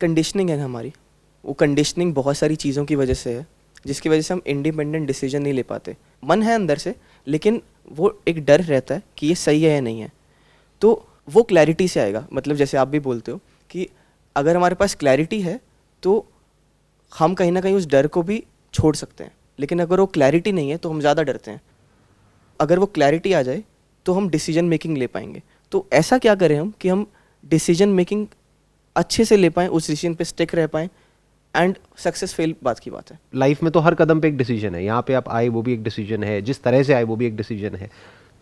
Conditioning है हमारी, वो कंडीशनिंग बहुत सारी चीज़ों की वजह से है, जिसकी वजह से हम इंडिपेंडेंट डिसीजन नहीं ले पाते। मन है अंदर से, लेकिन वो एक डर रहता है कि ये सही है या नहीं है। तो वो क्लैरिटी से आएगा। मतलब जैसे आप भी बोलते हो कि अगर हमारे पास क्लैरिटी है तो हम कहीं ना कहीं उस डर को भी छोड़ सकते हैं, लेकिन अगर वो क्लैरिटी नहीं है तो हम ज़्यादा डरते हैं। अगर वो क्लैरिटी आ जाए तो हम डिसीजन मेकिंग ले पाएंगे। तो ऐसा क्या करें हम कि हम डिसीजन मेकिंग अच्छे से ले पाएँ, उस डिसीजन पे स्टिक रह पाएँ, एंड सक्सेस फेल बात की बात है। लाइफ में तो हर कदम पे एक डिसीजन है, यहाँ पे आप आए वो भी एक डिसीजन है, जिस तरह से आए वो भी एक डिसीजन है।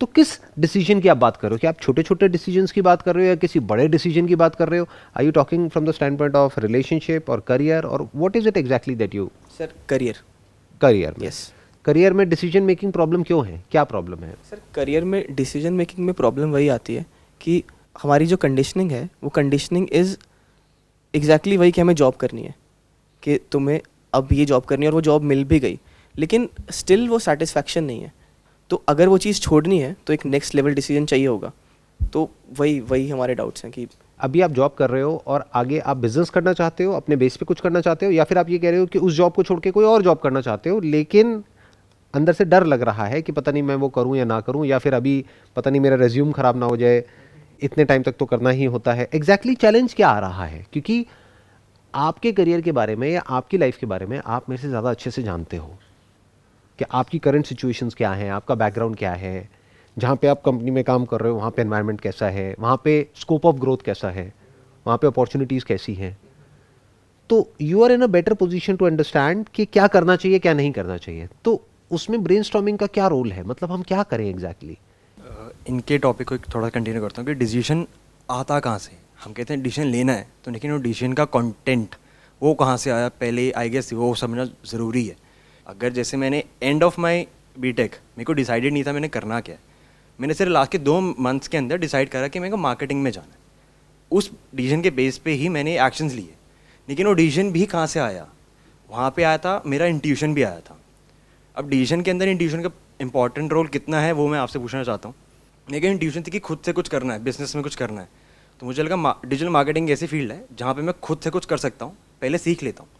तो किस डिसीजन की आप बात कर रहे हो? क्या आप छोटे छोटे डिसीजंस की बात कर रहे हो या किसी बड़े डिसीजन की बात कर रहे हो? Are you talking from the stand point of relationship और करियर, और what is it exactly that you? Sir career. Career में? यस। करियर में डिसीजन मेकिंग प्रॉब्लम क्यों है, क्या प्रॉब्लम है? सर करियर में डिसीजन मेकिंग में प्रॉब्लम वही आती है कि हमारी जो कंडीशनिंग है वो कंडीशनिंग इज़ एग्जैक्टली वही कि हमें जॉब करनी है, कि तुम्हें अब ये जॉब करनी है, और वो जॉब मिल भी गई, लेकिन स्टिल वो सेटिस्फैक्शन नहीं है। तो अगर वो चीज़ छोड़नी है तो एक नेक्स्ट लेवल डिसीजन चाहिए होगा। तो वही वही हमारे डाउट्स हैं कि अभी आप जॉब कर रहे हो और आगे आप बिजनेस करना चाहते हो, अपने बेस पे कुछ करना चाहते हो, या फिर आप ये कह रहे हो कि उस जॉब को छोड़ के कोई और जॉब करना चाहते हो, लेकिन अंदर से डर लग रहा है कि पता नहीं मैं वो करूं या ना करूं, या फिर अभी पता नहीं मेरा रेज्यूम खराब ना हो जाए, इतने टाइम तक तो करना ही होता है। एग्जैक्टली चैलेंज क्या आ रहा है? क्योंकि आपके करियर के बारे में या आपकी लाइफ के बारे में आप मेरे से ज़्यादा अच्छे से जानते हो कि आपकी करंट सिचुएशंस क्या हैं, आपका बैकग्राउंड क्या है, जहाँ पे आप कंपनी में काम कर रहे हो वहाँ पे एनवायरनमेंट कैसा है, वहाँ पे स्कोप ऑफ ग्रोथ कैसा है, वहाँ पे अपॉर्चुनिटीज़ कैसी हैं। तो you are in a better position to understand कि क्या करना चाहिए क्या नहीं करना चाहिए। तो उसमें ब्रेनस्टॉर्मिंग का क्या रोल है, मतलब हम क्या करें एग्जैक्टली? इनके टॉपिक को थोड़ा कंटिन्यू करता हूँ कि डिसीजन आता कहाँ से। हम कहते हैं डिसीजन लेना है, तो लेकिन वो डिसीजन का कंटेंट वो कहाँ से आया, पहले आई गेस वो समझना ज़रूरी है। अगर जैसे मैंने एंड ऑफ माई बीटेक मेरे को डिसाइडेड नहीं था मैंने करना क्या है, मैंने सिर्फ लास्ट के 2 मंथ्स के अंदर डिसाइड करा कि मेरे को मार्केटिंग में जाना है। उस डिसीजन के बेस पे ही मैंने एक्शंस लिए, लेकिन वो डिसीजन भी कहाँ से आया, वहाँ पे आया था मेरा इंट्यूशन भी आया था। अब डिसीजन के अंदर इंट्यूशन का इंपॉर्टेंट रोल कितना है वो मैं आपसे पूछना चाहता हूँ। लेकिन इंट्यूशन थी कि खुद से कुछ करना है, बिजनेस में कुछ करना है, तो मुझे लगा डिजिटल मार्केटिंग ऐसी फील्ड है जहाँ पे मैं खुद से कुछ कर सकता हूँ, पहले सीख लेता हूँ।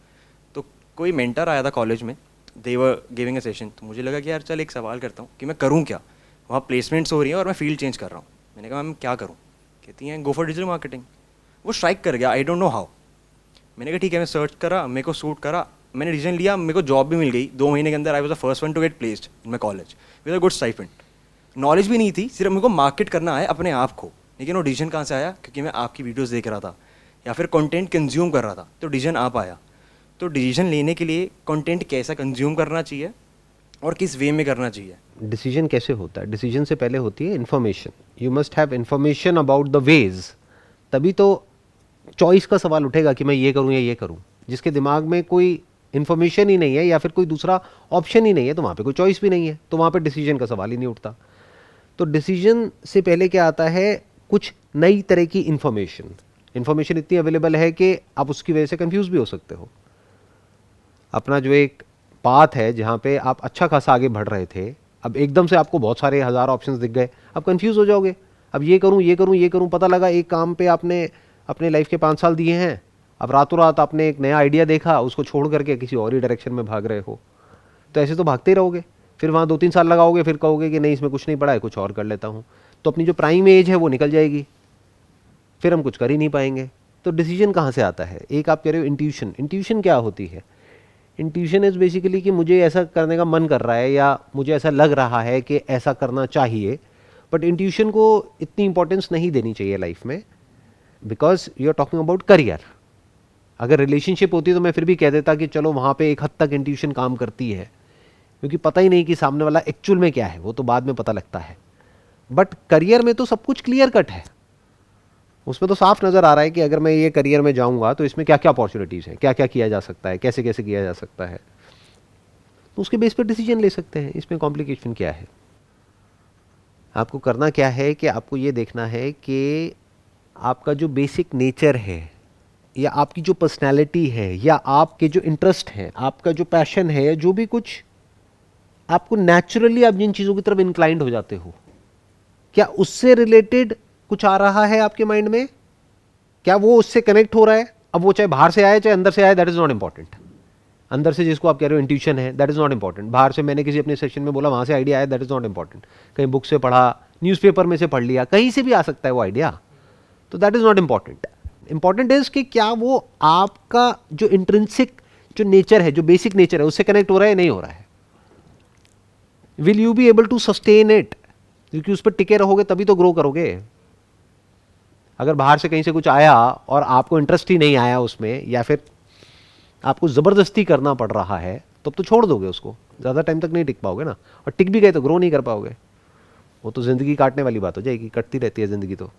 तो कोई मेंटर आया था कॉलेज में, दे वर गिविंग अ सेशन, तो मुझे लगा कि यार चल एक सवाल करता हूँ कि मैं करूँ क्या। वहाँ प्लेसमेंट्स हो रही हैं और मैं फील्ड चेंज कर रहा हूँ। मैंने कहा मैम क्या करूँ, कहती हैं गो फॉर डिजिटल मार्केटिंग। वो स्ट्राइक कर गया, आई डोंट नो हाउ। मैंने कहा ठीक है, मैं सर्च करा, मेरे को सूट करा, मैंने डिसीजन लिया, मेरे को जॉब भी मिल गई 2 महीने के अंदर। I was the first one to get placed in my college with a good stipend. Knowledge भी नहीं थी, सिर्फ मेरे को मार्केट करना है अपने आप को। लेकिन वो डिसीजन कहाँ से आया, क्योंकि मैं आपकी वीडियोस देख रहा था या फिर कंटेंट कंज्यूम कर रहा था, तो डिसीजन आप आया। तो डिसीजन लेने के लिए कंटेंट कैसा कंज्यूम करना चाहिए और किस वे में करना चाहिए। डिसीजन कैसे होता है? डिसीजन से पहले होती है information. You must have information about the ways, तभी तो चॉइस का सवाल उठेगा कि मैं ये करूं या ये करूं। जिसके दिमाग में कोई इन्फॉर्मेशन ही नहीं है या फिर कोई दूसरा ऑप्शन ही नहीं है, तो वहाँ पे कोई चॉइस भी नहीं है, तो वहाँ पे डिसीजन का सवाल ही नहीं उठता। तो डिसीजन से पहले क्या आता है, कुछ नई तरह की इन्फॉर्मेशन। इन्फॉर्मेशन इतनी अवेलेबल है कि आप उसकी वजह से कंफ्यूज भी हो सकते हो। अपना जो एक पाथ है जहाँ पे आप अच्छा खासा आगे बढ़ रहे थे, अब एकदम से आपको बहुत सारे हज़ार ऑप्शंस दिख गए, आप कंफ्यूज हो जाओगे। अब ये करूँ ये करूँ ये करूँ, पता लगा एक काम पे आपने अपने लाइफ के 5 साल दिए हैं, अब रातों रात आपने एक नया आइडिया देखा, उसको छोड़ करके किसी और ही डायरेक्शन में भाग रहे हो। तो ऐसे तो भागते ही रहोगे, फिर वहाँ 2-3 साल लगाओगे, फिर कहोगे कि नहीं इसमें कुछ नहीं पड़ा है, कुछ और कर लेता हूँ। तो अपनी जो प्राइम एज है वो निकल जाएगी, फिर हम कुछ कर ही नहीं पाएंगे। तो डिसीजन कहाँ से आता है? एक आप कह रहे हो इंट्यूशन। इंट्यूशन क्या होती है? इंट्यूशन इज़ बेसिकली कि मुझे ऐसा करने का मन कर रहा है या मुझे ऐसा लग रहा है कि ऐसा करना चाहिए। बट इंट्यूशन को इतनी इंपॉर्टेंस नहीं देनी चाहिए लाइफ में, because you are talking about career. अगर रिलेशनशिप होती तो मैं फिर भी कह देता कि चलो वहाँ पे एक हद तक इंट्यूशन काम करती है, क्योंकि पता ही नहीं कि सामने वाला एक्चुअल में क्या है, वो तो बाद में पता लगता है। बट करियर में तो सब कुछ क्लियर कट है, उसमें तो साफ नज़र आ रहा है कि अगर मैं ये करियर में जाऊँगा तो इसमें क्या क्या अपॉर्चुनिटीज़ हैं, क्या क्या किया जा सकता है, कैसे कैसे किया जा सकता है, तो उसके बेस पर डिसीजन ले सकते हैं। इसमें कॉम्प्लिकेशन क्या है? आपको करना क्या है कि आपको ये देखना है कि आपका जो बेसिक नेचर है या आपकी जो पर्सनैलिटी है या आपके जो इंटरेस्ट हैं, आपका जो पैशन है, जो भी कुछ आपको नेचुरली आप जिन चीज़ों की तरफ इंक्लाइंड हो जाते हो, क्या उससे रिलेटेड कुछ आ रहा है आपके माइंड में? क्या वो उससे कनेक्ट हो रहा है? अब वो चाहे बाहर से आए चाहे अंदर से आए, दैट इज नॉट इंपॉर्टेंट। अंदर से जिसको आप कह रहे हो इंट्यूशन है, दैट इज नॉट इंपॉर्टेंट। बाहर से मैंने किसी अपने सेशन में बोला, वहां से आइडिया आया, दैट इज नॉट इंपॉर्टेंट। कहीं बुक से पढ़ा, न्यूज़पेपर में से पढ़ लिया, कहीं से भी आ सकता है वो आइडिया, तो that is not important. Important is कि क्या वो आपका जो इंट्रिंसिक जो नेचर है, जो बेसिक नेचर है, उससे कनेक्ट हो रहा है, नहीं हो रहा है। Will you be able to sustain it, क्योंकि उस पर टिके रहोगे तभी तो ग्रो करोगे। अगर बाहर से कहीं से कुछ आया और आपको इंटरेस्ट ही नहीं आया उसमें, या फिर आपको ज़बरदस्ती करना पड़ रहा है, तब तो छोड़ दोगे उसको, ज़्यादा टाइम तक नहीं टिक पाओगे ना, और टिक भी गए तो ग्रो नहीं कर पाओगे। वो तो ज़िंदगी काटने वाली बात हो जाएगी, कटती रहती है ज़िंदगी। तो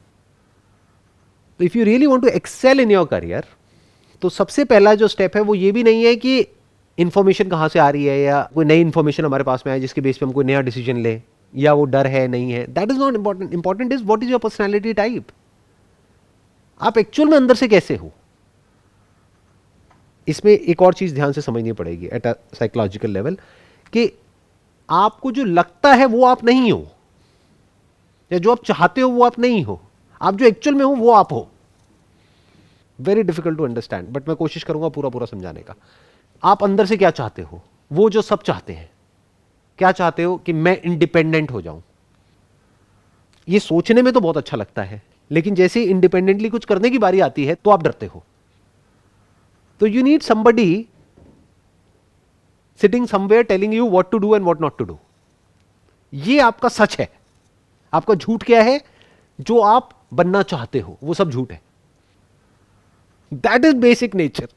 if you really want to excel in your career, तो सबसे पहला जो स्टेप है वो ये भी नहीं है कि इन्फॉर्मेशन कहाँ से आ रही है, या कोई नई इन्फॉर्मेशन हमारे पास में आए जिसके बेस पे हम कोई नया डिसीजन लें, या वो डर है नहीं है, that is not important. Important is what is your personality type. आप एक्चुअल में अंदर से कैसे हो। इसमें एक और चीज ध्यान से समझनी पड़ेगी एट अ साइकोलॉजिकल लेवल, कि आपको जो लगता है वो आप नहीं हो, या जो आप चाहते हो वो आप नहीं हो, आप जो एक्चुअल में हो वो आप हो। Very difficult to understand, but मैं कोशिश करूंगा पूरा पूरा समझाने का। आप अंदर से क्या चाहते हो, वो जो सब चाहते हैं। क्या चाहते हो कि मैं इंडिपेंडेंट हो जाऊं। ये सोचने में तो बहुत अच्छा लगता है, लेकिन जैसे ही इंडिपेंडेंटली कुछ करने की बारी आती है तो आप डरते हो। तो you need somebody sitting somewhere telling you what to do and what not to do. ये आपका सच है। आपका झूठ क्या है? जो आप बनना चाहते हो वो सब झूठ है। That is basic nature.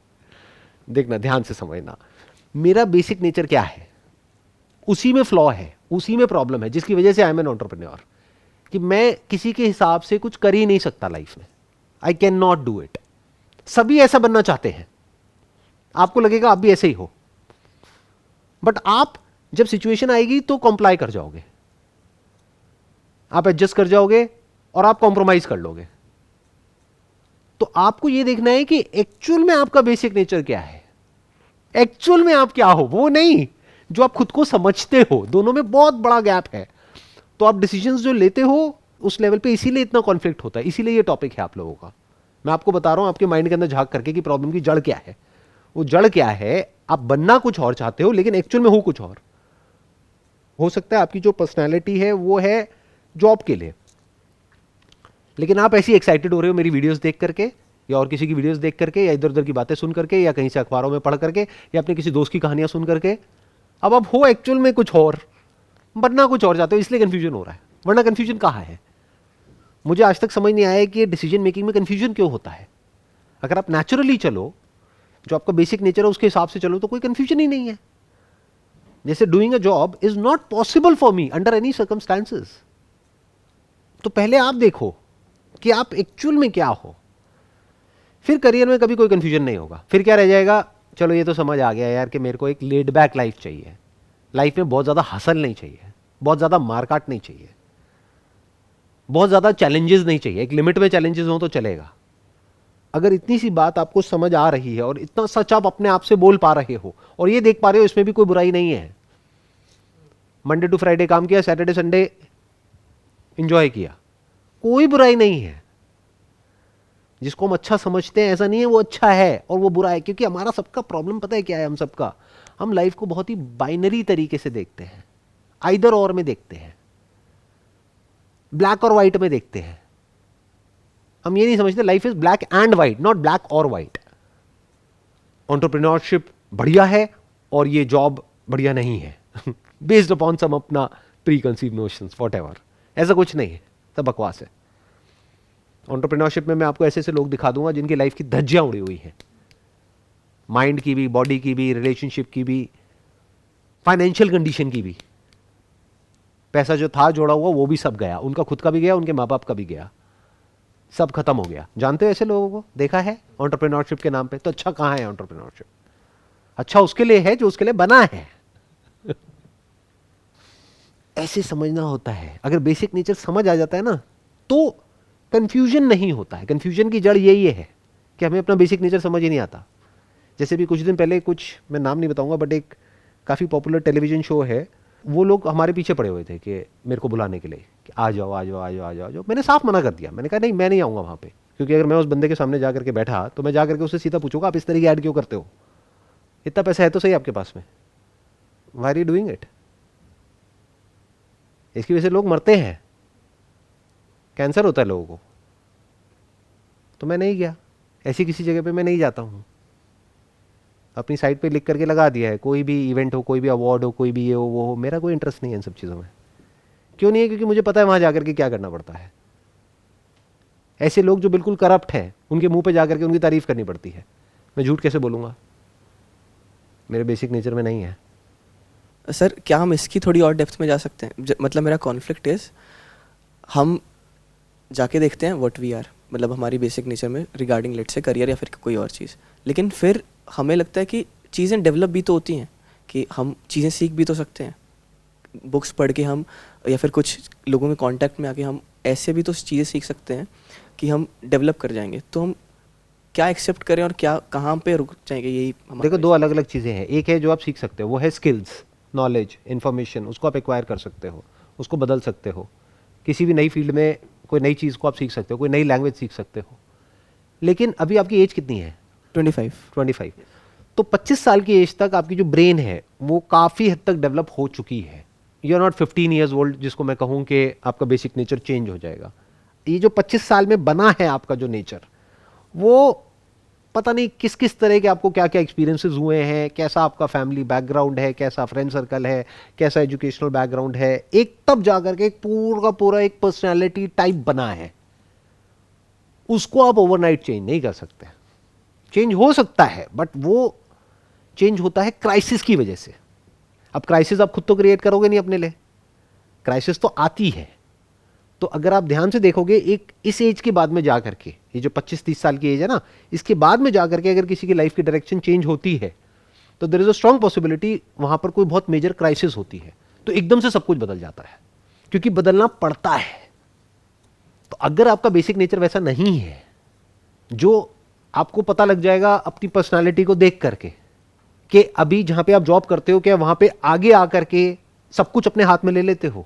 देखना, ध्यान से समझना, मेरा बेसिक नेचर क्या है, उसी में फ्लॉ है, उसी में प्रॉब्लम है, जिसकी वजह से आई एम एन एंटरप्रेन्योर। कि मैं किसी के हिसाब से कुछ कर ही नहीं सकता लाइफ में। I can not do it. सभी ऐसा बनना चाहते हैं, आपको लगेगा आप भी ऐसे ही हो, बट आप जब सिचुएशन आएगी तो कॉम्प्लाई कर जाओगे, आप एडजस्ट कर जाओगे और आप कॉम्प्रोमाइज कर लोगे। तो आपको यह देखना है कि एक्चुअल में आपका बेसिक नेचर क्या है, एक्चुअल में आप क्या हो, वो नहीं जो आप खुद को समझते हो। दोनों में बहुत बड़ा गैप है। तो आप डिसीजंस जो लेते हो उस लेवल पे, इसीलिए इतना कॉन्फ्लिक्ट होता है, इसीलिए ये टॉपिक है आप लोगों का। मैं आपको बता रहा हूं आपके माइंड के अंदर झांक करके कि प्रॉब्लम की जड़ क्या है। वो जड़ क्या है? आप बनना कुछ और चाहते हो, लेकिन एक्चुअल में हो कुछ और। हो सकता है आपकी जो पर्सनैलिटी है वो है जॉब के लिए, लेकिन आप ऐसी एक्साइटेड हो रहे हो मेरी वीडियोस देख करके, या और किसी की वीडियोस देख करके, या इधर उधर की बातें सुन करके, या कहीं से अखबारों में पढ़ करके, या अपने किसी दोस्त की कहानियां सुन करके। अब आप हो एक्चुअल में कुछ और, बनना कुछ और चाहते हो, इसलिए कंफ्यूजन हो रहा है। वरना कंफ्यूजन कहाँ है? मुझे आज तक समझ नहीं आया कि डिसीजन मेकिंग में कंफ्यूजन क्यों होता है। अगर आप नेचुरली चलो, जो आपका बेसिक नेचर है उसके हिसाब से चलो, तो कोई कंफ्यूजन ही नहीं है। जैसे doing a job is not possible for me under any circumstances. तो पहले आप देखो कि आप एक्चुअल में क्या हो, फिर करियर में कभी कोई कंफ्यूजन नहीं होगा। फिर क्या रह जाएगा? चलो ये तो समझ आ गया यार कि मेरे को एक लेड बैक लाइफ चाहिए, लाइफ में बहुत ज़्यादा हसल नहीं चाहिए, बहुत ज़्यादा मारकाट नहीं चाहिए, बहुत ज़्यादा चैलेंजेस नहीं चाहिए। एक लिमिट में चैलेंजेस हो तो चलेगा। अगर इतनी सी बात आपको समझ आ रही है और इतना सच आप अपने आप से बोल पा रहे हो और ये देख पा रहे हो, इसमें भी कोई बुराई नहीं है। मंडे टू फ्राइडे काम किया, सैटरडे संडे एंजॉय किया, कोई बुराई नहीं है। जिसको हम अच्छा समझते हैं, ऐसा नहीं है वो अच्छा है और वो बुरा है, क्योंकि हमारा सबका प्रॉब्लम पता है क्या है? हम सबका, हम लाइफ को बहुत ही बाइनरी तरीके से देखते हैं, आइदर और में देखते हैं, ब्लैक और व्हाइट में देखते हैं। हम ये नहीं समझते life is black and white, not black और व्हाइट। एंटरप्रेन्योरशिप बढ़िया है और ये जॉब बढ़िया नहीं है बेस्ड अपॉन सम अपना प्री कंसीव नोशंस, व्हाटएवर। ऐसा कुछ नहीं है, सब बकवास है। एंटरप्रेन्योरशिप में मैं आपको ऐसे ऐसे लोग दिखा दूंगा जिनकी लाइफ की धज्जियां उड़ी हुई हैं, माइंड की भी, बॉडी की भी, रिलेशनशिप की भी, फाइनेंशियल कंडीशन की भी। पैसा जो था जोड़ा हुआ वो भी सब गया, उनका खुद का भी गया, उनके माँ बाप का भी गया, सब खत्म हो गया। जानते हो ऐसे लोगों को? देखा है एंटरप्रेन्योरशिप के नाम पे? तो अच्छा कहां है एंटरप्रेन्योरशिप? अच्छा उसके लिए है जो उसके लिए बना है ऐसे समझना होता है। अगर बेसिक नेचर समझ आ जाता है ना, तो कंफ्यूजन नहीं होता है। कंफ्यूजन की जड़ यही है कि हमें अपना बेसिक नेचर समझ ही नहीं आता। जैसे भी कुछ दिन पहले, कुछ मैं नाम नहीं बताऊंगा, बट एक काफ़ी पॉपुलर टेलीविजन शो है, वो लोग हमारे पीछे पड़े हुए थे कि मेरे को बुलाने के लिए कि आ जाओ आ जाओ आ जाओ आ जाओ आ जाओ। मैंने साफ मना कर दिया, मैंने कहा नहीं, मैं नहीं आऊँगा वहाँ पे। क्योंकि अगर मैं उस बंदे के सामने जा करके बैठा तो मैं जा करके उससे सीधा पूछूंगा आप इस तरह की ऐड क्यों करते हो, इतना पैसा है तो सही आपके पास में, why are you doing it. इसकी वजह से लोग मरते हैं, कैंसर होता है लोगों को। तो मैं नहीं गया, ऐसी किसी जगह पे मैं नहीं जाता हूँ। अपनी साइट पे लिख करके लगा दिया है, कोई भी इवेंट हो, कोई भी अवार्ड हो, कोई भी ये हो वो हो, मेरा कोई इंटरेस्ट नहीं है इन सब चीज़ों में। क्यों नहीं है? क्योंकि मुझे पता है वहाँ जाकर के क्या करना पड़ता है। ऐसे लोग जो बिल्कुल करप्ट हैं उनके मुंह पे जाकर के उनकी तारीफ करनी पड़ती है। मैं झूठ कैसे बोलूँगा? मेरे बेसिक नेचर में नहीं है। सर क्या हम इसकी थोड़ी और डेप्थ में जा सकते हैं? मतलब मेरा कॉन्फ्लिक्ट इज, हम जाके देखते हैं व्हाट वी आर, मतलब हमारी बेसिक नेचर में रिगार्डिंग लेट से करियर या फिर कोई और चीज़, लेकिन फिर हमें लगता है कि चीज़ें डेवलप भी तो होती हैं, कि हम चीज़ें सीख भी तो सकते हैं बुक्स पढ़ के, हम या फिर कुछ लोगों के कांटेक्ट में आके हम ऐसे भी तो चीज़ें सीख सकते हैं कि हम डेवलप कर जाएंगे। तो हम क्या एक्सेप्ट करें और क्या कहाँ पे रुक जाएंगे, यही हमारा। देखो, दो अलग अलग चीज़ें हैं। एक है जो आप सीख सकते हो, वो है स्किल्स, नॉलेज, इन्फॉर्मेशन, उसको आप एक्वायर कर सकते हो, उसको बदल सकते हो। किसी भी नई फील्ड में कोई नई चीज़ को आप सीख सकते हो, कोई नई लैंग्वेज सीख सकते हो। लेकिन अभी आपकी एज कितनी है? 25। तो 25 साल की एज तक आपकी जो ब्रेन है वो काफ़ी हद तक डेवलप हो चुकी है। You are not 15 years old जिसको मैं कहूँ कि आपका बेसिक नेचर चेंज हो जाएगा। ये जो 25 साल में बना है आपका जो नेचर, वो पता नहीं किस किस तरह के आपको क्या क्या एक्सपीरियंसेस हुए हैं, कैसा आपका फैमिली बैकग्राउंड है, कैसा फ्रेंड सर्कल है, कैसा एजुकेशनल बैकग्राउंड है, एक तब जाकर के एक पूरा का पूरा एक पर्सनालिटी टाइप बना है। उसको आप ओवरनाइट चेंज नहीं कर सकते। चेंज हो सकता है बट वो चेंज होता है क्राइसिस की वजह से। अब क्राइसिस आप खुद तो क्रिएट करोगे नहीं अपने लिए, क्राइसिस तो आती है। तो अगर आप ध्यान से देखोगे, एक इस एज के बाद में जा करके, ये जो 25-30 साल की एज है ना, इसके बाद में जा करके अगर किसी की लाइफ की डायरेक्शन चेंज होती है तो there is a strong possibility वहां पर कोई बहुत मेजर क्राइसिस होती है। तो एकदम से सब कुछ बदल जाता है, क्योंकि बदलना पड़ता है। तो अगर आपका बेसिक नेचर वैसा नहीं है, जो आपको पता लग जाएगा अपनी पर्सनालिटी को देख करके कि अभी जहां पे आप जॉब करते हो, क्या वहां पे आगे आकर के सब कुछ अपने हाथ में ले लेते हो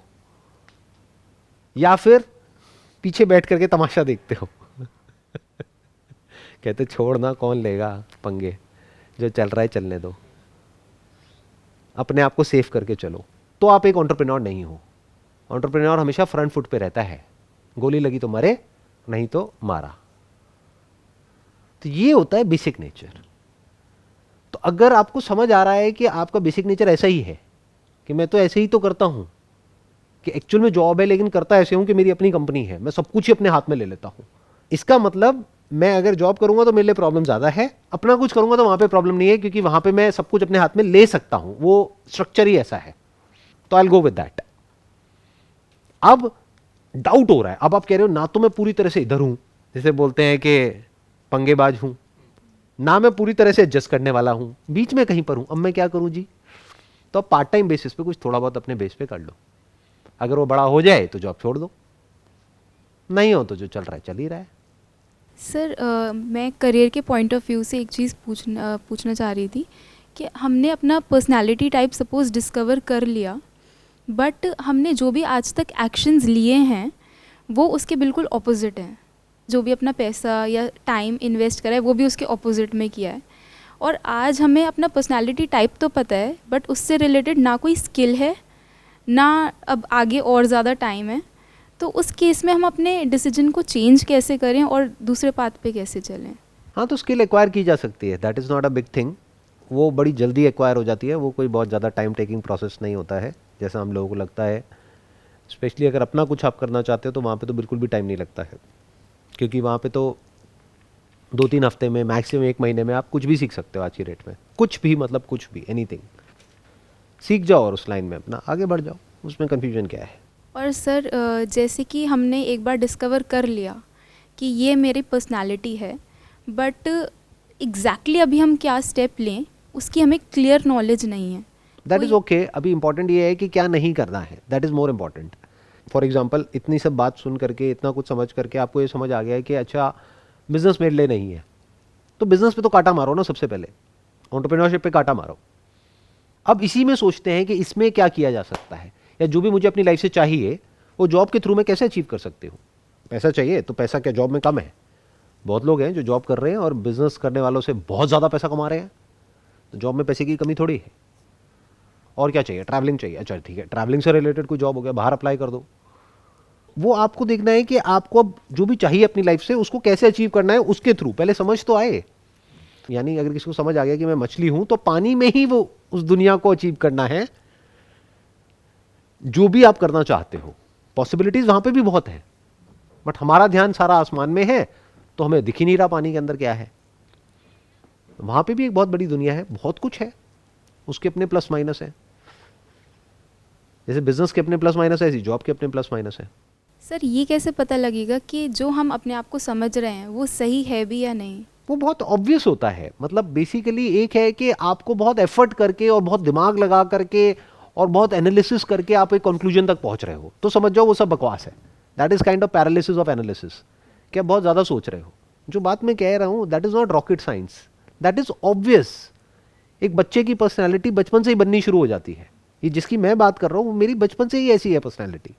या फिर पीछे बैठ करके तमाशा देखते हो। कहते छोड़ना, कौन लेगा पंगे, जो चल रहा है चलने दो, अपने आप को सेफ करके चलो। तो आप एक एंटरप्रेन्योर नहीं हो। एंटरप्रेन्योर हमेशा फ्रंट फुट पे रहता है, गोली लगी तो मरे, नहीं तो मारा। तो ये होता है बेसिक नेचर। तो अगर आपको समझ आ रहा है कि आपका बेसिक नेचर ऐसा ही है कि मैं तो ऐसे ही तो करता हूं, कि एक्चुअल में जॉब है लेकिन करता ऐसे हूं कि मेरी अपनी कंपनी है, मैं सब कुछ ही अपने हाथ में ले लेता हूं, इसका मतलब मैं अगर जॉब करूंगा तो मेरे लिए प्रॉब्लम ज्यादा है, अपना कुछ करूंगा तो वहां पे प्रॉब्लम नहीं है, क्योंकि वहां पे मैं सब कुछ अपने हाथ में ले सकता हूं, वो स्ट्रक्चर ही ऐसा है। तो I will go with that. अब डाउट हो रहा है, अब आप कह रहे हो ना तो मैं पूरी तरह से इधर हूं, जैसे बोलते हैं कि पंगेबाज हूं, ना मैं पूरी तरह से एडजस्ट करने वाला हूं, बीच में कहीं पर हूं, अब मैं क्या करूं जी? तो अब पार्ट टाइम बेसिस पे कुछ थोड़ा बहुत अपने बेस पे कर लो। अगर वो बड़ा हो जाए तो जॉब छोड़ दो, नहीं हो तो जो चल रहा है चल ही रहा है। सर मैं करियर के पॉइंट ऑफ व्यू से एक चीज़ पूछना चाह रही थी कि हमने अपना पर्सनालिटी टाइप सपोज डिस्कवर कर लिया, बट हमने जो भी आज तक एक्शंस लिए हैं वो उसके बिल्कुल ऑपोजिट हैं। जो भी अपना पैसा या टाइम इन्वेस्ट करा है वो भी उसके ऑपोजिट में किया है। और आज हमें अपना पर्सनालिटी टाइप तो पता है, बट उससे रिलेटेड ना कोई स्किल है, ना अब आगे और ज़्यादा टाइम है। तो उस केस में हम अपने डिसीजन को चेंज कैसे करें और दूसरे पाथ पे कैसे चलें? हाँ, तो स्किल एक्वायर की जा सकती है, that is not a big thing. वो बड़ी जल्दी एक्वायर हो जाती है, वो कोई बहुत ज़्यादा टाइम टेकिंग प्रोसेस नहीं होता है जैसा हम लोगों को लगता है। स्पेशली अगर अपना कुछ आप करना चाहते हो तो वहाँ पे तो बिल्कुल भी टाइम नहीं लगता है, क्योंकि वहाँ पे तो 2-3 हफ्ते में, मैक्सिमम 1 महीने में आप कुछ भी सीख सकते हो। आज की रेट में कुछ भी, मतलब कुछ भी, एनीथिंग सीख जाओ और उस लाइन में अपना आगे बढ़ जाओ, उसमें कन्फ्यूजन क्या है। और सर जैसे कि हमने एक बार डिस्कवर कर लिया कि ये मेरी पर्सनालिटी है, बट एग्जैक्टली अभी हम क्या स्टेप लें उसकी हमें क्लियर नॉलेज नहीं है। That is okay. अभी इंपॉर्टेंट ये है कि क्या नहीं करना है, that is more important. For example, इतनी सब बात सुन करके, इतना कुछ समझ करके आपको ये समझ आ गया है कि अच्छा बिजनेस मेरे लिए नहीं है, तो बिजनेस पे तो काटा मारो ना, सबसे पहले एंटरप्रेन्योरशिप पे काटा मारो। अब इसी में सोचते हैं कि इसमें क्या किया जा सकता है, या जो भी मुझे अपनी लाइफ से चाहिए वो जॉब के थ्रू मैं कैसे अचीव कर सकती हूँ। पैसा चाहिए तो पैसा क्या जॉब में कम है? बहुत लोग हैं जो जॉब कर रहे हैं और बिजनेस करने वालों से बहुत ज़्यादा पैसा कमा रहे हैं, तो जॉब में पैसे की कमी थोड़ी है। और क्या चाहिए? ट्रैवलिंग चाहिए, अच्छा ठीक है, ट्रैवलिंग से रिलेटेड कोई जॉब हो गया, बाहर अप्लाई कर दो। वो आपको देखना है कि आपको अब जो भी चाहिए अपनी लाइफ से उसको कैसे अचीव करना है, उसके थ्रू पहले समझ तो आए। यानी अगर किसी को समझ आ गया कि मैं मछली हूं, तो पानी में ही वो उस दुनिया को अचीव करना है जो भी आप करना चाहते हो। पॉसिबिलिटीज वहां पे भी बहुत है, बट हमारा ध्यान सारा आसमान में है, तो हमें दिख ही नहीं रहा पानी के अंदर क्या है। वहां पे भी एक बहुत बड़ी दुनिया है, बहुत कुछ है, उसके अपने प्लस माइनस है। जैसे बिजनेस के अपने प्लस माइनस है, ऐसी जॉब के अपने प्लस माइनस है। सर ये कैसे पता लगेगा कि जो हम अपने आप को समझ रहे हैं वो सही है भी या नहीं? वो बहुत ऑब्वियस होता है। मतलब बेसिकली एक है कि आपको बहुत एफर्ट करके और बहुत दिमाग लगा करके और बहुत एनालिसिस करके आप एक कंक्लूजन तक पहुंच रहे हो, तो समझ जाओ वो सब बकवास है। That is kind of paralysis of analysis, कि आप बहुत ज्यादा सोच रहे हो। जो बात मैं कह रहा हूं that is not rocket science, that is obvious. एक बच्चे की पर्सनैलिटी बचपन से ही बननी शुरू हो जाती है। ये जिसकी मैं बात कर रहा हूं मेरी बचपन से ही ऐसी है पर्सनैलिटी।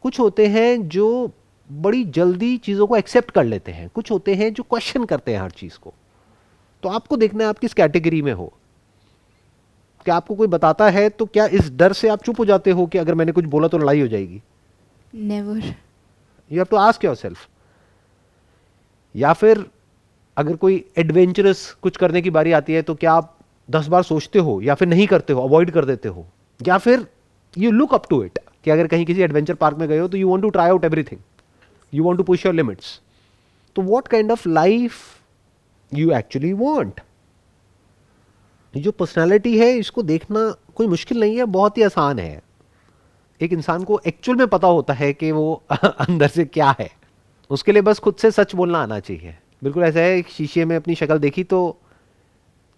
कुछ होते हैं जो बड़ी जल्दी चीजों को एक्सेप्ट कर लेते हैं, कुछ होते हैं जो क्वेश्चन करते हैं हर चीज को। तो आपको देखना है आप किस कैटेगरी में हो। क्या आपको कोई बताता है तो क्या इस डर से आप चुप हो जाते हो कि अगर मैंने कुछ बोला तो लड़ाई हो जाएगी? Never. You have to ask yourself. या फिर अगर कोई एडवेंचरस कुछ करने की बारी आती है तो क्या आप 10 बार सोचते हो या फिर नहीं करते हो, अवॉइड कर देते हो? या फिर you look up to it, कि अगर कहीं किसी एडवेंचर पार्क में गए हो तो you want to try out everything, you want to push your limits. तो what kind of life you actually want? जो पर्सनालिटी है इसको देखना कोई मुश्किल नहीं है, बहुत ही आसान है। एक इंसान को एक्चुअल में पता होता है कि वो अंदर से क्या है। उसके लिए बस खुद से सच बोलना आना चाहिए। बिल्कुल ऐसा है, एक शीशे में अपनी शक्ल देखी तो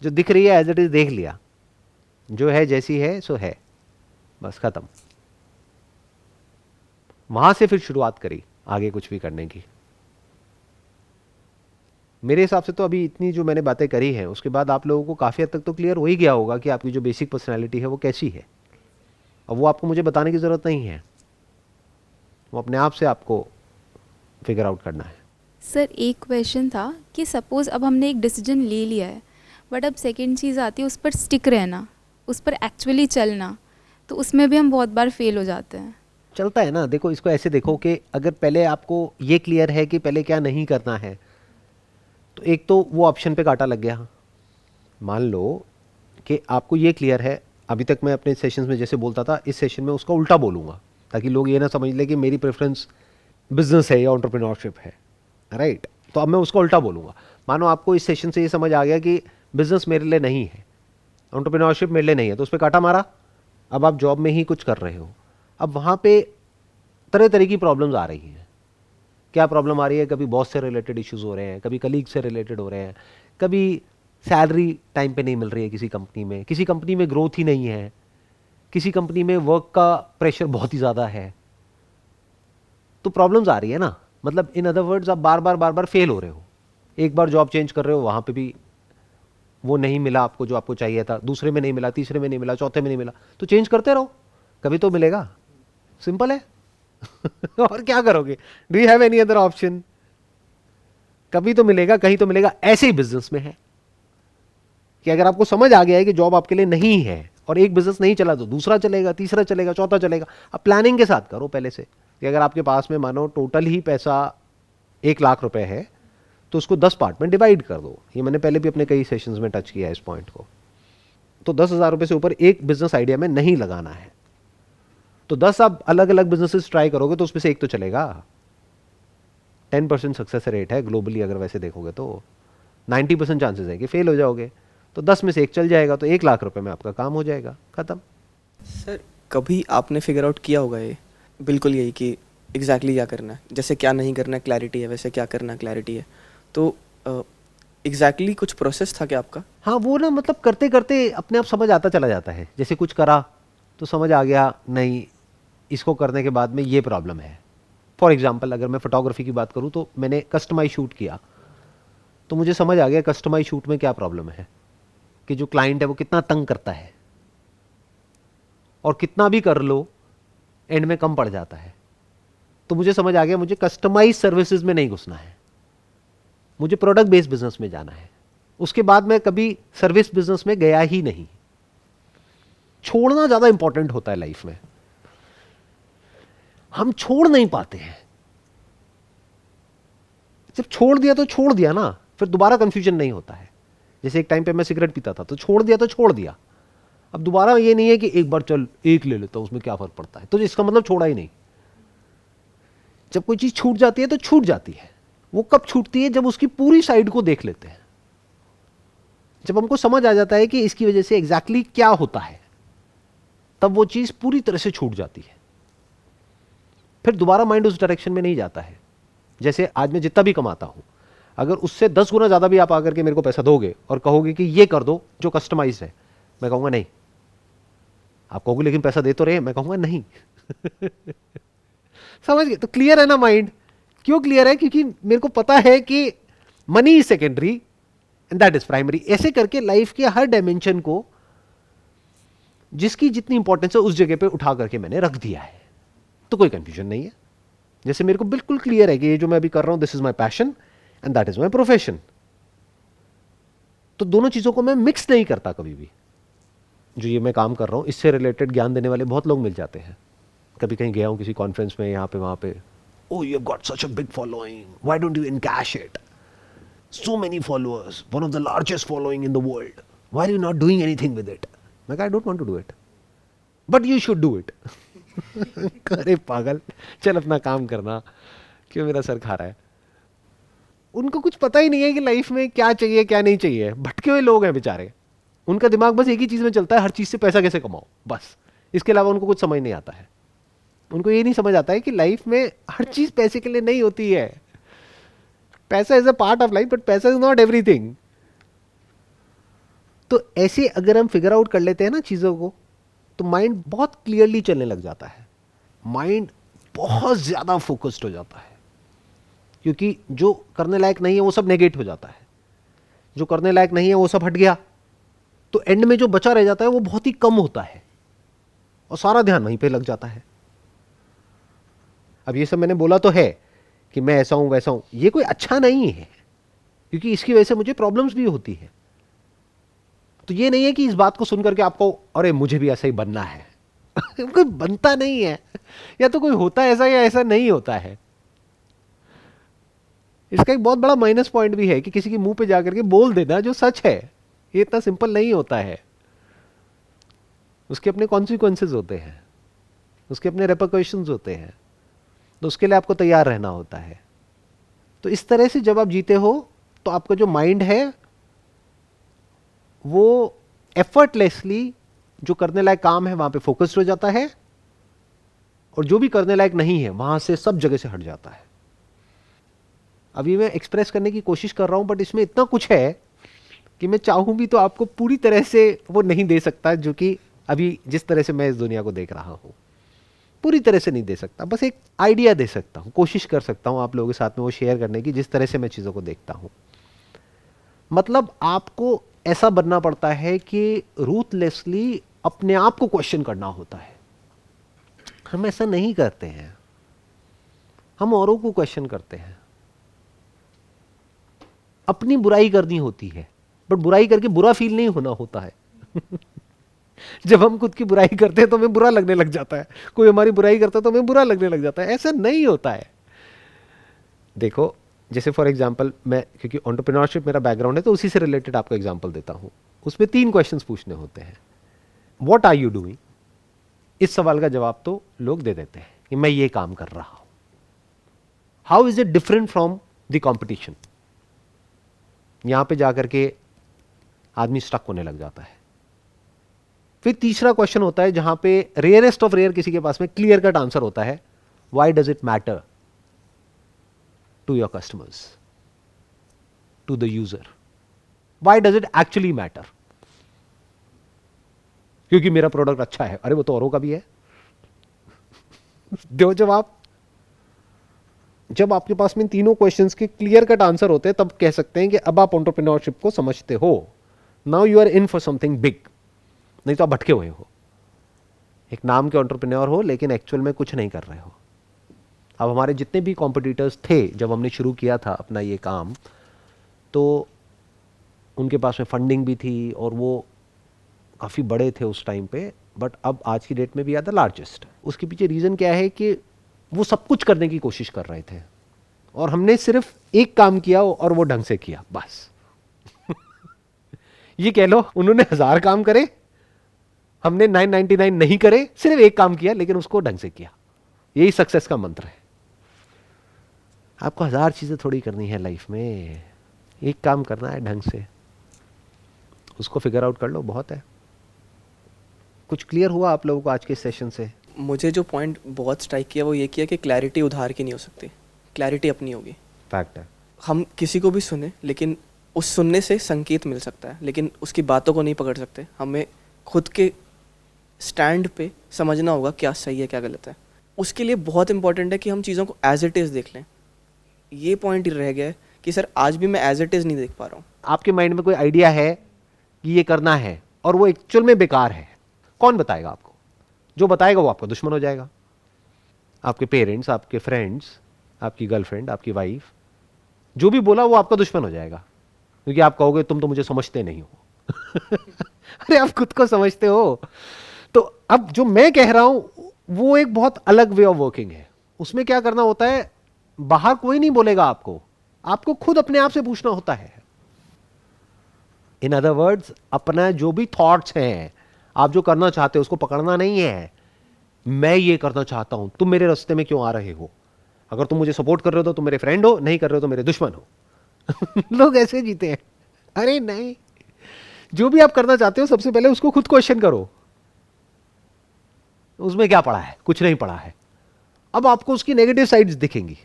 जो दिख रही है एज इट इज देख लिया, जो है जैसी है सो है, बस खत्म। वहां से फिर शुरुआत करी आगे कुछ भी करने की। मेरे हिसाब से तो अभी इतनी जो मैंने बातें करी हैं उसके बाद आप लोगों को काफ़ी हद तक तो क्लियर हो ही गया होगा कि आपकी जो बेसिक पर्सनैलिटी है वो कैसी है। अब वो आपको मुझे बताने की ज़रूरत नहीं है, वो अपने आप से आपको फिगर आउट करना है। सर एक क्वेश्चन था कि सपोज़ अब हमने एक डिसीजन ले लिया है, बट अब सेकंड चीज़ आती है उस पर स्टिक रहना, उस पर एक्चुअली चलना, तो उसमें भी हम बहुत बार फेल हो जाते हैं। चलता है ना। देखो इसको ऐसे देखो कि अगर पहले आपको ये क्लियर है कि पहले क्या नहीं करना है, तो एक तो वो ऑप्शन पे कांटा लग गया। मान लो कि आपको ये क्लियर है, अभी तक मैं अपने सेशंस में जैसे बोलता था, इस सेशन में उसका उल्टा बोलूँगा ताकि लोग ये ना समझ ले कि मेरी प्रेफरेंस बिजनेस है या एंटरप्रेन्योरशिप है, राइट? तो अब मैं उसका उल्टा बोलूँगा। मानो आपको इस सेशन से ये समझ आ गया कि बिजनेस मेरे लिए नहीं है, एंटरप्रेन्योरशिप मेरे लिए नहीं है, तो उस पर कांटा मारा। अब आप जॉब में ही कुछ कर रहे हो, अब वहाँ पे तरह तरह की प्रॉब्लम्स आ रही हैं। क्या प्रॉब्लम आ रही है? कभी बॉस से रिलेटेड इश्यूज हो रहे हैं, कभी कलीग से रिलेटेड हो रहे हैं, कभी सैलरी टाइम पे नहीं मिल रही है किसी कंपनी में ग्रोथ ही नहीं है, किसी कंपनी में वर्क का प्रेशर बहुत ही ज़्यादा है। तो प्रॉब्लम्स आ रही है ना। मतलब इन अदर वर्ड्स आप बार बार फेल हो रहे हो। एक बार जॉब चेंज कर रहे हो, वहाँ पे भी वो नहीं मिला आपको जो आपको चाहिए था, दूसरे में नहीं मिला, तीसरे में नहीं मिला, चौथे में नहीं मिला, तो चेंज करते रहो, कभी तो मिलेगा। सिंपल है। और क्या करोगे? Do you have any other option? कभी तो मिलेगा, कहीं तो मिलेगा। ऐसे ही बिजनेस में है कि अगर आपको समझ आ गया है कि जॉब आपके लिए नहीं है और एक बिजनेस नहीं चला तो दूसरा चलेगा, तीसरा चलेगा, चौथा चलेगा। अब प्लानिंग के साथ करो पहले से कि अगर आपके पास में मानो टोटल ही पैसा 1 लाख रुपए है तो उसको 10 पार्ट में डिवाइड कर दो। ये मैंने पहले भी अपने कई सेशंस में टच किया है इस पॉइंट को। तो 10,000 रुपए से ऊपर एक बिजनेस आइडिया में नहीं लगाना है। तो 10 आप अलग अलग बिजनेसेस ट्राई करोगे तो उसमें से एक तो चलेगा। 10% सक्सेस रेट है ग्लोबली, अगर वैसे देखोगे तो 90% चांसेस है कि फेल हो जाओगे। तो 10 में से एक चल जाएगा तो 1 लाख रुपए में आपका काम हो जाएगा, खत्म। सर कभी आपने फिगर आउट किया होगा ये बिल्कुल यही कि एग्जैक्टली क्या करना है, जैसे क्या नहीं करना है क्लैरिटी है, वैसे क्या करना है क्लैरिटी है, तो एग्जैक्टली कुछ प्रोसेस था क्या आपका? हाँ, वो ना मतलब करते करते अपने आप समझ आता चला जाता है। जैसे कुछ करा तो समझ आ गया नहीं, इसको करने के बाद में ये प्रॉब्लम है। फॉर एग्जाम्पल अगर मैं फोटोग्राफी की बात करूँ तो मैंने कस्टमाइज शूट किया तो मुझे समझ आ गया कस्टमाइज शूट में क्या प्रॉब्लम है, कि जो क्लाइंट है वो कितना तंग करता है और कितना भी कर लो एंड में कम पड़ जाता है। तो मुझे समझ आ गया मुझे कस्टमाइज सर्विसेज में नहीं घुसना है। मुझे प्रोडक्ट बेस्ड बिजनेस में जाना है। उसके बाद मैं कभी सर्विस बिजनेस में गया ही नहीं। छोड़ना ज्यादा इंपॉर्टेंट होता है लाइफ में, हम छोड़ नहीं पाते हैं। जब छोड़ दिया तो छोड़ दिया ना, फिर दोबारा कंफ्यूजन नहीं होता है। जैसे एक टाइम पे मैं सिगरेट पीता था, तो छोड़ दिया तो छोड़ दिया। अब दोबारा ये नहीं है कि एक बार चल एक ले लेता हूं, उसमें क्या फर्क पड़ता है, तो इसका मतलब छोड़ा ही नहीं। जब कोई चीज छूट जाती है तो छूट जाती है। वो कब छूटती है? जब उसकी पूरी साइड को देख लेते हैं, जब हमको समझ आ जाता है कि इसकी वजह से एग्जैक्टली क्या होता है, तब वो चीज पूरी तरह से छूट जाती है। फिर दोबारा माइंड उस डायरेक्शन में नहीं जाता है। जैसे आज मैं जितना भी कमाता हूं, अगर उससे 10 गुना ज्यादा भी आप आकर के मेरे को पैसा दोगे और कहोगे कि ये कर दो जो कस्टमाइज है, मैं कहूंगा नहीं। आप कहोगे लेकिन पैसा दे तो रहे, मैं कहूंगा नहीं। समझ गए? तो क्लियर है ना माइंड? क्यों क्लियर है? क्योंकि मेरे को पता है कि money is secondary and that is primary. ऐसे करके लाइफ के हर डायमेंशन को जिसकी जितनी इंपॉर्टेंस है उस जगह पे उठा करके मैंने रख दिया है, तो कोई कंफ्यूजन नहीं है। जैसे मेरे को बिल्कुल क्लियर है कि ये जो मैं अभी कर रहा हूं, this is my passion and that is my profession. तो दोनों चीजों को मैं मिक्स नहीं करता कभी भी। जो ये मैं काम कर रहा हूं, इससे रिलेटेड ज्ञान देने वाले बहुत लोग मिल जाते हैं। कभी कहीं गया हूं किसी कॉन्फ्रेंस में, यहां पे वहां पे, oh you have got such a big following, why don't you encash it, so many followers, one of the largest following in the world, why are you not doing anything with it? Like, I don't want to do it, but you should do it. अरे पागल, चल अपना काम करना, क्यों मेरा sir खा रहा है? उनको कुछ पता ही नहीं है कि लाइफ में क्या चाहिए क्या नहीं चाहिए। भटके हुए लोग हैं बेचारे, उनका दिमाग बस एक ही चीज में चलता है, हर चीज से पैसा कैसे कमाओ, बस। इसके अलावा उनको कुछ समझ नहीं आता है। उनको ये नहीं समझ आता है कि लाइफ में हर चीज पैसे के लिए नहीं होती है। पैसा is a part of life, but पैसा इज नॉट एवरीथिंग। तो ऐसे अगर हम फिगर आउट कर लेते हैं ना चीजों को, तो माइंड बहुत क्लियरली चलने लग जाता है। माइंड बहुत ज्यादा फोकस्ड हो जाता है, क्योंकि जो करने लायक नहीं है वो सब नेगेट हो जाता है। जो करने लायक नहीं है वो सब हट गया, तो एंड में जो बचा रह जाता है वो बहुत ही कम होता है, और सारा ध्यान वहीं पे लग जाता है। अब ये सब मैंने बोला तो है कि मैं ऐसा हूं वैसा हूं, ये कोई अच्छा नहीं है, क्योंकि इसकी वजह से मुझे प्रॉब्लम्स भी होती है। तो ये नहीं है कि इस बात को सुनकर के आपको अरे मुझे भी ऐसा ही बनना है। कोई बनता नहीं है, या तो कोई होता है ऐसा या ऐसा नहीं होता है। इसका एक बहुत बड़ा माइनस पॉइंट भी है कि किसी के मुंह पे जाकर के बोल देना जो सच है, ये इतना सिंपल नहीं होता है। उसके अपने कॉन्सिक्वेंसेस होते हैं, उसके अपने रेपरकशंस होते हैं, तो उसके लिए आपको तैयार रहना होता है। तो इस तरह से जब आप जीते हो, तो आपका जो माइंड है वो एफर्टलेसली जो करने लायक काम है वहां पे फोकस्ड हो जाता है, और जो भी करने लायक नहीं है वहां से सब जगह से हट जाता है। अभी मैं एक्सप्रेस करने की कोशिश कर रहा हूं, बट इसमें इतना कुछ है कि मैं चाहूं भी तो आपको पूरी तरह से वो नहीं दे सकता, जो कि अभी जिस तरह से मैं इस दुनिया को देख रहा हूं पूरी तरह से नहीं दे सकता। बस एक आइडिया दे सकता हूं, कोशिश कर सकता हूं आप लोगों के साथ में वो शेयर करने की, जिस तरह से मैं चीजों को देखता हूं। मतलब आपको ऐसा बनना पड़ता है कि रूथलेसली अपने आप को क्वेश्चन करना होता है। हम ऐसा नहीं करते हैं, हम औरों को क्वेश्चन करते हैं। अपनी बुराई करनी होती है, बट बुराई करके बुरा फील नहीं होना होता है। जब हम खुद की बुराई करते हैं तो हमें बुरा लगने लग जाता है, कोई हमारी बुराई करता है तो हमें बुरा लगने लग जाता है। ऐसा नहीं होता है। देखो, जैसे फॉर एग्जांपल मैं, क्योंकि एंटरप्रेन्योरशिप मेरा बैकग्राउंड है, तो उसी से रिलेटेड आपको एग्जांपल देता हूं। उसमें 3 क्वेश्चंस पूछने होते हैं। What are you doing? इस सवाल का जवाब तो लोग दे देते हैं कि मैं ये काम कर रहा हूं। How is it different from the competition? यहां पे जाकर के आदमी स्टक होने लग जाता है। फिर तीसरा क्वेश्चन होता है जहां पे रेयरेस्ट ऑफ रेयर किसी के पास में क्लियर कट आंसर होता है, why does it matter to your customers, to the user? Why does it actually matter? क्योंकि मेरा प्रोडक्ट अच्छा है। अरे वो तो औरों का भी है। दो जवाब। जब आपके पास में तीनों क्वेश्चंस के क्लियर कट आंसर होते हैं, तब कह सकते हैं कि अब आप एंटरप्रेन्योरशिप को समझते हो। Now you are in for something big. नहीं तो आप भटके हुए हो, एक नाम के एंटरप्रेन्योर हो लेकिन एक्चुअल में कुछ नहीं कर रहे हो। अब हमारे जितने भी कॉम्पिटिटर्स थे जब हमने शुरू किया था अपना ये काम, तो उनके पास में फंडिंग भी थी और वो काफ़ी बड़े थे उस टाइम पे, बट अब आज की डेट में भी आर द लार्जेस्ट। उसके पीछे रीज़न क्या है कि वो सब कुछ करने की कोशिश कर रहे थे और हमने सिर्फ एक काम किया और वो ढंग से किया, बस। ये कह लो उन्होंने 1000 काम करे, हमने 999 नहीं करे, सिर्फ एक काम किया लेकिन उसको ढंग से किया। यही सक्सेस का मंत्र है। आपको 1000 चीजें थोड़ी करनी है लाइफ में, एक काम करना है ढंग से, उसको फिगर आउट कर लो, बहुत है। कुछ क्लियर हुआ आप लोगों को आज के सेशन से? मुझे जो पॉइंट बहुत स्ट्राइक किया वो ये किया कि क्लैरिटी उधार की नहीं हो सकती, क्लैरिटी अपनी होगी। फैक्ट है। हम किसी को भी सुने, लेकिन उस सुनने से संकेत मिल सकता है, लेकिन उसकी बातों को नहीं पकड़ सकते। हमें खुद के स्टैंड पे समझना होगा क्या सही है क्या गलत है। उसके लिए बहुत इंपॉर्टेंट है कि हम चीज़ों को एज इट इज़ देख लें। ये पॉइंट रह गया है कि सर आज भी मैं एज इट इज़ नहीं देख पा रहा हूँ। आपके माइंड में कोई आइडिया है कि ये करना है और वो एक्चुअल में बेकार है, कौन बताएगा आपको? जो बताएगा वो आपका दुश्मन हो जाएगा। आपके पेरेंट्स, आपके फ्रेंड्स, आपकी गर्लफ्रेंड, आपकी वाइफ, जो भी बोला वो आपका दुश्मन हो जाएगा, क्योंकि आप कहोगे तुम तो मुझे समझते नहीं हो। अरे आप खुद को समझते हो। तो अब जो मैं कह रहा हूं वो एक बहुत अलग वे ऑफ वर्किंग है। उसमें क्या करना होता है, बाहर कोई नहीं बोलेगा आपको, आपको खुद अपने आप से पूछना होता है। इन अदर वर्ड्स, अपना जो भी थॉट्स हैं, आप जो करना चाहते हो उसको पकड़ना नहीं है। मैं ये करना चाहता हूं, तुम मेरे रास्ते में क्यों आ रहे हो? अगर तुम मुझे सपोर्ट कर रहे हो तो तुम मेरे फ्रेंड हो, नहीं कर रहे हो तो मेरे दुश्मन हो। लोग ऐसे जीते हैं। अरे नहीं, जो भी आप करना चाहते हो सबसे पहले उसको खुद क्वेश्चन करो, उसमें क्या पड़ा है? कुछ नहीं पड़ा है। अब आपको उसकी नेगेटिव साइड्स दिखेंगी।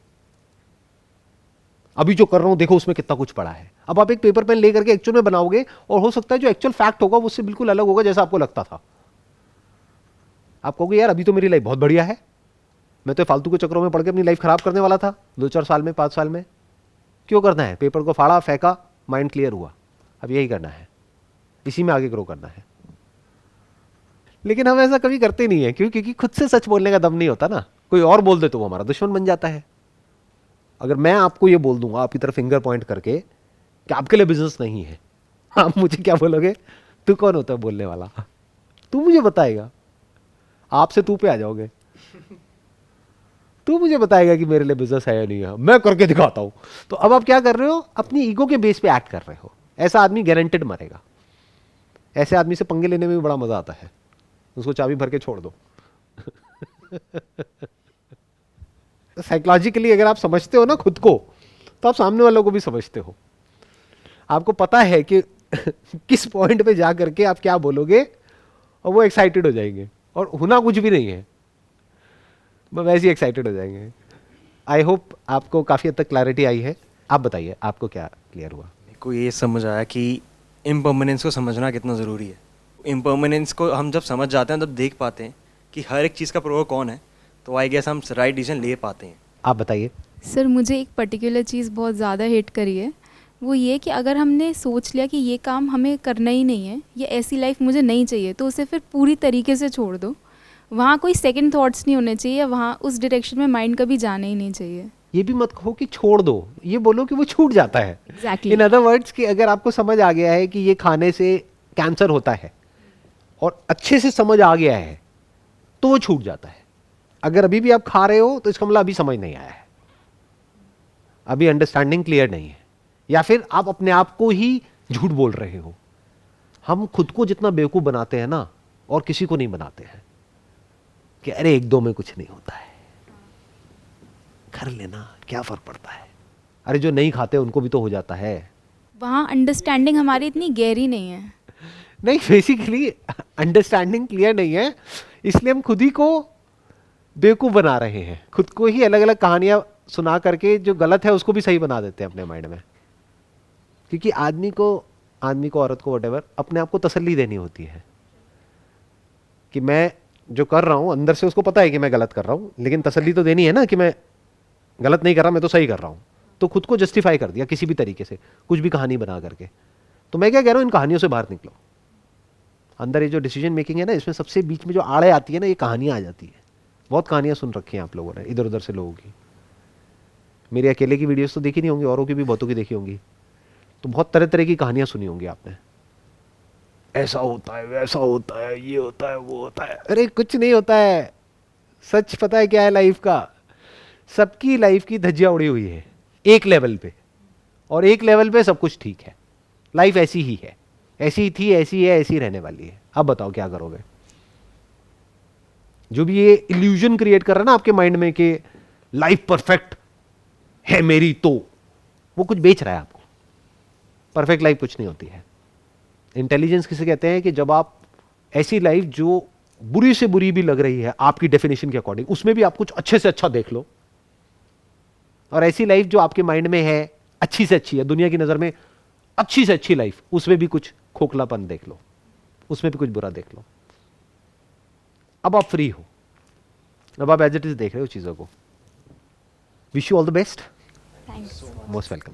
अभी जो कर रहा हूं देखो उसमें कितना कुछ पड़ा है। अब आप एक पेपर पेन लेकर के एक्चुअल में बनाओगे और हो सकता है जो एक्चुअल फैक्ट होगा वो उससे बिल्कुल अलग होगा जैसा आपको लगता था। आप कहोगे यार अभी तो मेरी लाइफ बहुत बढ़िया है, मैं तो फालतू के चक्करों में पड़ के अपनी लाइफ खराब करने वाला था 2-4 साल में, 5 साल में। क्यों करना है? पेपर को फाड़ा, फेंका, माइंड क्लियर हुआ, अब यही करना है, इसी में आगे ग्रो करना है। लेकिन हम ऐसा कभी करते नहीं है। क्यों? क्योंकि खुद से सच बोलने का दम नहीं होता ना। कोई और बोल दे तो वो हमारा दुश्मन बन जाता है। अगर मैं आपको ये बोल दूंगा आपकी तरफ फिंगर पॉइंट करके कि आपके लिए बिजनेस नहीं है, आप मुझे क्या बोलोगे? तू कौन होता है बोलने वाला? तू मुझे बताएगा, आपसे तू पे आ जाओगे। तू मुझे बताएगा कि मेरे लिए बिजनेस है या नहीं है, मैं करके दिखाता हूं। तो अब आप क्या कर रहे हो? अपनी ईगो के बेस पे एक्ट कर रहे हो। ऐसा आदमी गारंटेड मरेगा। ऐसे आदमी से पंगे लेने में भी बड़ा मजा आता है, उसको चाबी भर के छोड़ दो। साइकोलॉजिकली अगर आप समझते हो ना खुद को, तो आप सामने वालों को भी समझते हो। आपको पता है कि किस पॉइंट पे जा करके आप क्या बोलोगे और वो एक्साइटेड हो जाएंगे, और होना कुछ भी नहीं है, वो वैसे ही एक्साइटेड हो जाएंगे। आई होप आपको काफ़ी हद तक क्लैरिटी आई है। आप बताइए आपको क्या क्लियर हुआ? मेरे को ये समझ आया कि इम्पर्मानेंस को समझना कितना ज़रूरी है। इम्पर्मानेंस को हम जब समझ जाते हैं तब देख पाते हैं कि हर एक चीज़ का प्रोवर कौन है, तो आई गेस हम राइट डिसीजन ले पाते हैं। आप बताइए। सर मुझे एक पर्टिकुलर चीज़ बहुत ज़्यादा हिट करी है, वो ये कि अगर हमने सोच लिया कि ये काम हमें करना ही नहीं है, ये ऐसी लाइफ मुझे नहीं चाहिए, तो उसे फिर पूरी तरीके से छोड़ दो। वहाँ कोई सेकंड थॉट्स नहीं होने चाहिए, वहाँ उस डायरेक्शन में माइंड कभी जाना ही नहीं चाहिए। ये भी मत कहो कि छोड़ दो, ये बोलो कि वो छूट जाता है। Exactly. इन अदर वर्ड्स कि अगर आपको समझ आ गया है कि ये खाने से कैंसर होता है और अच्छे से समझ आ गया है तो वो छूट जाता है। अगर अभी भी आप खा रहे हो तो इसका मतलब अभी समझ नहीं आया है, अभी अंडरस्टैंडिंग क्लियर नहीं है, या फिर आप अपने आप को ही झूठ बोल रहे हो। हम खुद को जितना बेवकूफ बनाते हैं ना, और किसी को नहीं बनाते हैं कि अरे 1-2 में कुछ नहीं होता है, कर लेना, क्या फर्क पड़ता है। अरे जो नहीं खाते उनको भी तो हो जाता है। वहाँ अंडरस्टैंडिंग हमारी इतनी गहरी नहीं है। नहीं, बेसिकली अंडरस्टैंडिंग क्लियर नहीं है, इसलिए हम खुद ही को बेवकूफ बना रहे हैं। खुद को ही अलग अलग कहानियां सुना करके जो गलत है उसको भी सही बना देते हैं अपने माइंड में। क्योंकि आदमी को, औरत को, व्हाटएवर, अपने आप को तसल्ली देनी होती है कि मैं जो कर रहा हूं अंदर से उसको पता है कि मैं गलत कर रहा हूं, लेकिन तसल्ली तो देनी है ना कि मैं गलत नहीं कर रहा, मैं तो सही कर रहा हूं। तो खुद को जस्टिफाई कर दिया किसी भी तरीके से, कुछ भी कहानी बना करके। तो मैं क्या कह रहा हूं, इन कहानियों से बाहर निकलो। अंदर ये जो डिसीजन मेकिंग है ना, इसमें सबसे बीच में जो आड़े आती है ना, ये कहानियां आ जाती है। बहुत कहानियां सुन रखी हैं आप लोगों ने इधर उधर से लोगों की। मेरे अकेले की वीडियोस तो देखी नहीं होंगी, औरों की भी बहुतों की देखी होंगी। तो बहुत तरह तरह की कहानियां सुनी होंगी आपने, ऐसा होता है, वैसा होता है, ये होता है, वो होता है। अरे कुछ नहीं होता है। सच पता है क्या है लाइफ का? सबकी लाइफ की धज्जियां उड़ी हुई है एक लेवल पे, और एक लेवल पे सब कुछ ठीक है। लाइफ ऐसी ही है, ऐसी ही थी, ऐसी है, ऐसी रहने वाली है। अब बताओ क्या करोगे? जो भी ये इल्यूजन क्रिएट कर रहा है ना आपके माइंड में कि लाइफ परफेक्ट है मेरी, तो वो कुछ बेच रहा है आपको। परफेक्ट लाइफ कुछ नहीं होती है। इंटेलिजेंस किसे कहते हैं? कि जब आप ऐसी लाइफ जो बुरी से बुरी भी लग रही है आपकी डेफिनेशन के अकॉर्डिंग, उसमें भी आप कुछ अच्छे से अच्छा देख लो, और ऐसी लाइफ जो आपके माइंड में है अच्छी से अच्छी है, दुनिया की नजर में अच्छी से अच्छी लाइफ, उसमें भी कुछ खोखलापन देख लो, उसमें भी कुछ बुरा देख लो। अब आप फ्री हो, अब आप एज इट इज देख रहे हो चीजों को। Wish you all the best, thanks. Most welcome.